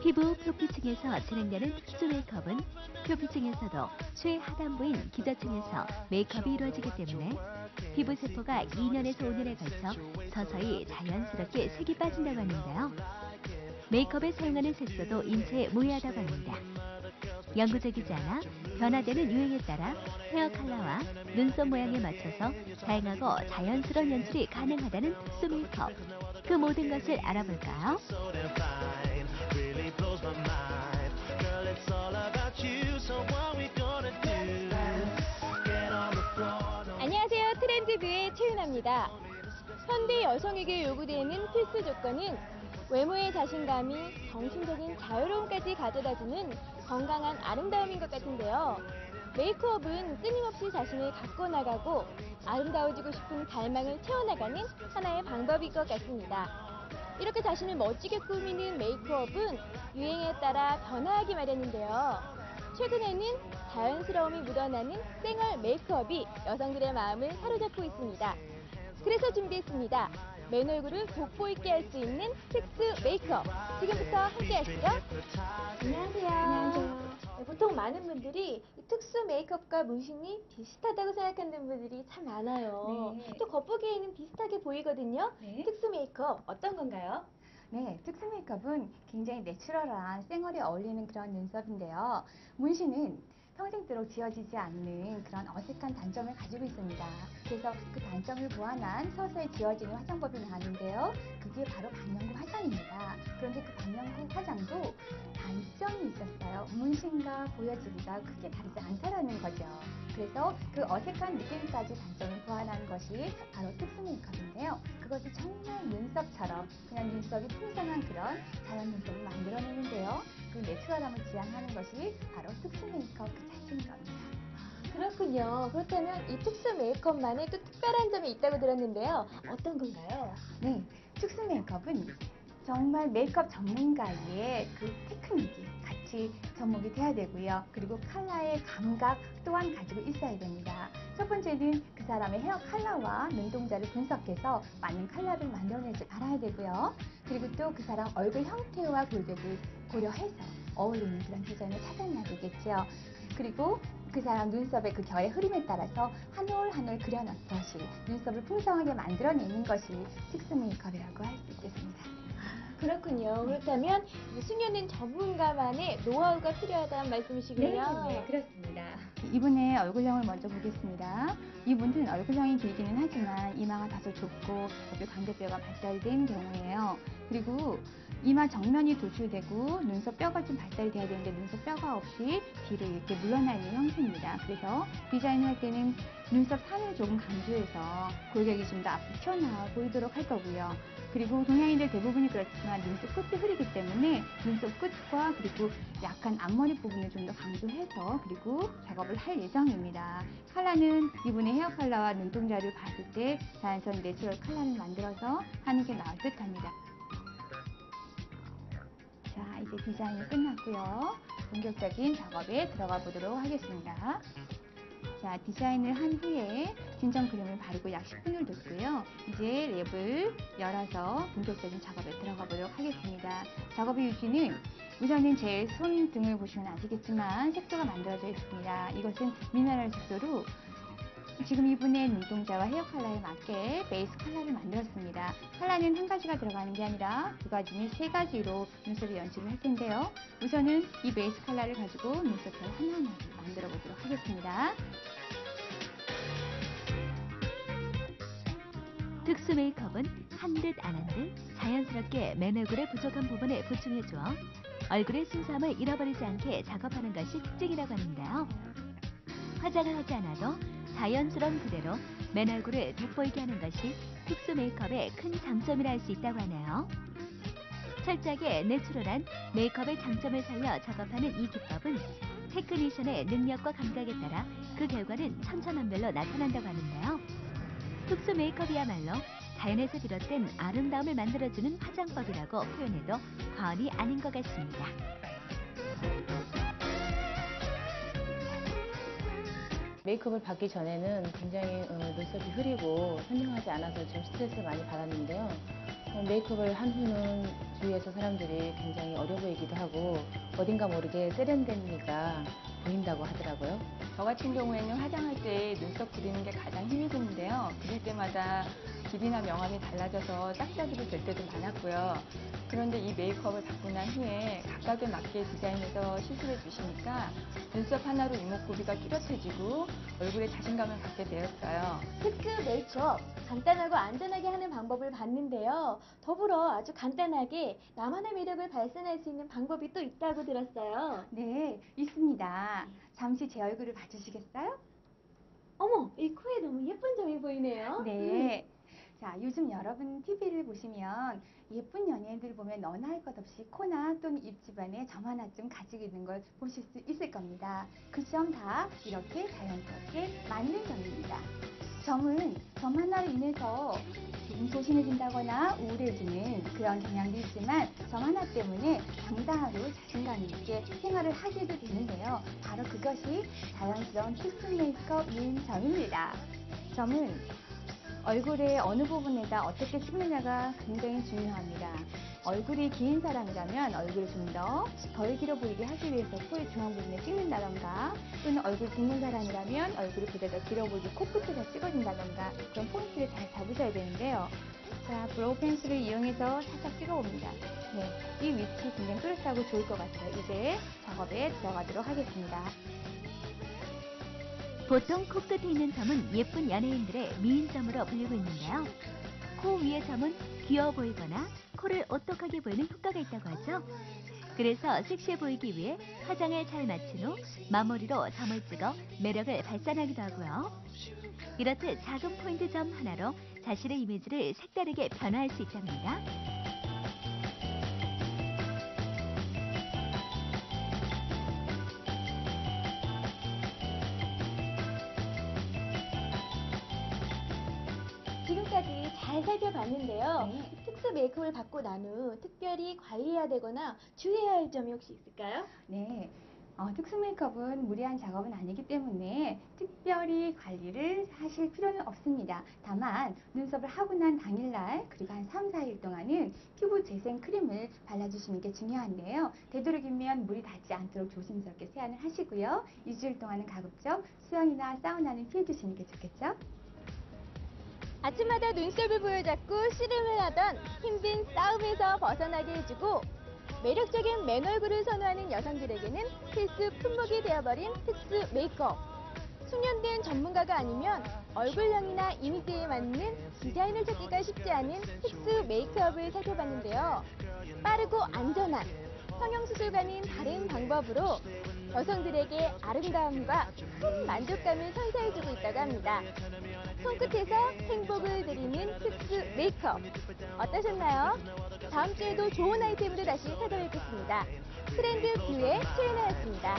피부 표피층에서 진행되는 특수 메이크업은 표피층에서도 최하단부인 기저층에서 메이크업이 이루어지기 때문에 피부 세포가 2년에서 5년에 걸쳐 서서히 자연스럽게 색이 빠진다고 하는데요. 메이크업에 사용하는 색소도 인체에 무해하다고 합니다. 영구적이지 않아 변화되는 유행에 따라 헤어 컬러와 눈썹 모양에 맞춰서 다양하고 자연스러운 연출이 가능하다는 특수 메이크업. 그 모든 것을 알아볼까요? 안녕하세요. 트렌드뷰의 최윤아입니다. 현대 여성에게 요구되는 필수 조건은 외모의 자신감이 정신적인 자유로움까지 가져다주는 건강한 아름다움인 것 같은데요. 메이크업은 끊임없이 자신을 가꿔나가고 아름다워지고 싶은 갈망을 채워나가는 하나의 방법일 것 같습니다. 이렇게 자신을 멋지게 꾸미는 메이크업은 유행에 따라 변화하기 마련인데요. 최근에는 자연스러움이 묻어나는 쌩얼 메이크업이 여성들의 마음을 사로잡고 있습니다. 그래서 준비했습니다. 맨 얼굴을 돋보이게 할 수 있는 특수 메이크업. 지금부터 함께 하시죠. 안녕하세요. 안녕하세요. 네, 보통 많은 분들이 이 특수 메이크업과 문신이 비슷하다고 생각하는 분들이 참 많아요. 네. 또 겉보기에는 비슷하게 보이거든요. 네. 특수 메이크업 어떤 건가요? 네, 특수 메이크업은 굉장히 내추럴한 쌩얼에 어울리는 그런 눈썹인데요. 문신은 평생도록 지워지지 않는 그런 어색한 단점을 가지고 있습니다. 그래서 그 단점을 보완한 서서히 지워지는 화장법이 나왔는데요. 그게 바로 반영구 화장입니다. 그런데 그 반영구 화장도 단점이 있었어요. 문신과 보여지기가 크게 다르지 않다라는 거죠. 그래서 그 어색한 느낌까지 단점을 보완하는 것이 바로 특수 메이크업인데요. 그것이 정말 눈썹처럼 그냥 눈썹이 풍성한 그런 자연 눈썹을 만들어내는데요. 그 내추럴함을 지향하는 것이 바로 특수 메이크업 그 자체인 겁니다. 그렇군요. 그렇다면 이 특수 메이크업만의 또 특별한 점이 있다고 들었는데요. 어떤 건가요? 네, 특수 메이크업은 정말 메이크업 전문가의 그 테크닉이 같이 접목이 돼야 되고요. 그리고 컬러의 감각 또한 가지고 있어야 됩니다. 첫 번째는 그 사람의 헤어 컬러와 눈동자를 분석해서 맞는 컬러를 만들어내지 알아야 되고요. 그리고 또 그 사람 얼굴 형태와 골격을 고려해서 어울리는 그런 디자인을 찾아내야 되겠죠. 그리고 그 사람 눈썹의 그 결의 흐름에 따라서 한 올 한 올 그려넣듯이 눈썹을 풍성하게 만들어내는 것이 특수 메이크업이라고 할 수 있겠습니다. 그렇군요. 그렇다면 이 수녀는 전문가만의 노하우가 필요하다는 말씀이시군요. 네, 그렇습니다. 이분의 얼굴형을 먼저 보겠습니다. 이분은 얼굴형이 길기는 하지만 이마가 다소 좁고 여기 광대뼈가 발달된 경우예요. 그리고 이마 정면이 도출되고 눈썹 뼈가 좀 발달이 돼야 되는데 눈썹 뼈가 없이 뒤로 이렇게 물러나 있는 형태입니다. 그래서 디자인을 할 때는 눈썹 산을 조금 강조해서 골격이 좀 더 앞으로 튀어나와 보이도록 할 거고요. 그리고 동양인들 대부분이 그렇지만 눈썹 끝이 흐리기 때문에 눈썹 끝과 그리고 약간 앞머리 부분을 좀 더 강조해서 그리고 작업을 할 예정입니다. 컬러는 이분의 헤어 컬러와 눈동자를 봤을 때 자연스러운 내추럴 컬러를 만들어서 하는 게 나을 듯 합니다. 자, 이제 디자인이 끝났고요. 본격적인 작업에 들어가 보도록 하겠습니다. 자, 디자인을 한 후에 진정 크림을 바르고 약 10분을 뒀고요. 이제 랩을 열어서 본격적인 작업에 들어가 보도록 하겠습니다. 작업의 유지는 우선은 제 손등을 보시면 아시겠지만 색소가 만들어져 있습니다. 이것은 미네랄 색소로 지금 이분의 눈동자와 헤어 컬러에 맞게 베이스 컬러를 만들었습니다. 컬러는 한 가지가 들어가는 게 아니라 두 가지 및 세 가지로 눈썹에 연출을 할 텐데요. 우선은 이 베이스 컬러를 가지고 눈썹을 하나하나 만들어 보도록 하겠습니다. 특수 메이크업은 한 듯 안 한 듯 자연스럽게 맨 얼굴의 부족한 부분에 보충해주어 얼굴의 순수함을 잃어버리지 않게 작업하는 것이 특징이라고 하는데요. 화장을 하지 않아도 자연스러운 그대로 맨 얼굴을 돋보이게 하는 것이 특수 메이크업의 큰 장점이라 할 수 있다고 하네요. 철저하게 내추럴한 메이크업의 장점을 살려 작업하는 이 기법은 테크니션의 능력과 감각에 따라 그 결과는 천차만별로 나타난다고 하는데요. 특수 메이크업이야말로 자연에서 비롯된 아름다움을 만들어주는 화장법이라고 표현해도 과언이 아닌 것 같습니다. 메이크업을 받기 전에는 굉장히 눈썹이 흐리고 선명하지 않아서 좀 스트레스를 많이 받았는데요. 메이크업을 한 후는 주위에서 사람들이 굉장히 어려 보이기도 하고 어딘가 모르게 세련된 미가 보인다고 하더라고요. 저 같은 경우에는 화장할 때 눈썹 그리는 게 가장 힘이 드는데요. 그릴 때마다 길이나 명암이 달라져서 짝짝이로 될 때도 많았고요. 그런데 이 메이크업을 받고 난 후에 각각에 맞게 디자인해서 시술해 주시니까 눈썹 하나로 이목구비가 뚜렷해지고 얼굴에 자신감을 갖게 되었어요. 특수 메이크업, 간단하고 안전하게 하는 방법을 봤는데요. 더불어 아주 간단하게 나만의 매력을 발산할 수 있는 방법이 또 있다고 들었어요. 네, 있습니다. 잠시 제 얼굴을 봐주시겠어요? 어머, 이 코에 너무 예쁜 점이 보이네요. 네. 자, 요즘 여러분 TV를 보시면 예쁜 연예인들 보면 너나 할 것 없이 코나 또는 입 주변에 점 하나쯤 가지고 있는 걸 보실 수 있을 겁니다. 그 점 다 이렇게 자연스럽게 만든 점입니다. 점은 점 하나로 인해서 조금 소심해진다거나 우울해지는 그런 경향도 있지만 점 하나 때문에 당당하고 자신감 있게 생활을 하게도 되는데요. 바로 그것이 자연스러운 특수 메이크업 미인 점입니다. 점은 얼굴의 어느 부분에다 어떻게 찍느냐가 굉장히 중요합니다. 얼굴이 긴 사람이라면 얼굴을 좀 덜 길어 보이게 하기 위해서 코의 중앙 부분에 찍는다던가 또는 얼굴 굵는 사람이라면 얼굴이 보다 더 길어 보이게 코끝에다 찍어준다던가 그런 포인트를 잘 잡으셔야 되는데요. 자, 브로우 펜슬을 이용해서 살짝 찍어봅니다. 네, 이 위치 굉장히 뚜렷하고 좋을 것 같아요. 이제 작업에 들어가도록 하겠습니다. 보통 코끝에 있는 점은 예쁜 연예인들의 미인점으로 불리고 있는데요. 코 위의 점은 귀여워 보이거나 코를 오똑하게 보이는 효과가 있다고 하죠. 그래서 섹시해 보이기 위해 화장을 잘 마친 후 마무리로 점을 찍어 매력을 발산하기도 하고요. 이렇듯 작은 포인트 점 하나로 자신의 이미지를 색다르게 변화할 수 있답니다. 지금까지 잘 살펴봤는데요. 네. 특수 메이크업을 받고 난 후 특별히 관리해야 되거나 주의해야 할 점이 혹시 있을까요? 네, 특수 메이크업은 무리한 작업은 아니기 때문에 특별히 관리를 하실 필요는 없습니다. 다만 눈썹을 하고 난 당일날 그리고 한 3, 4일 동안은 피부 재생 크림을 발라주시는 게 중요한데요. 되도록이면 물이 닿지 않도록 조심스럽게 세안을 하시고요. 2주일 동안은 가급적 수영이나 사우나는 피해주시는 게 좋겠죠? 아침마다 눈썹을 부여잡고 씨름을 하던 힘든 싸움에서 벗어나게 해주고 매력적인 맨 얼굴을 선호하는 여성들에게는 필수 품목이 되어버린 특수 메이크업. 숙련된 전문가가 아니면 얼굴형이나 이미지에 맞는 디자인을 찾기가 쉽지 않은 특수 메이크업을 살펴봤는데요. 빠르고 안전한 성형수술과는 다른 방법으로 여성들에게 아름다움과 큰 만족감을 선사해주고 있다고 합니다. 손끝에서 행복을 드리는 특수 메이크업 어떠셨나요? 다음 주에도 좋은 아이템으로 다시 찾아뵙겠습니다. 트렌드 뷰의 최윤아였습니다.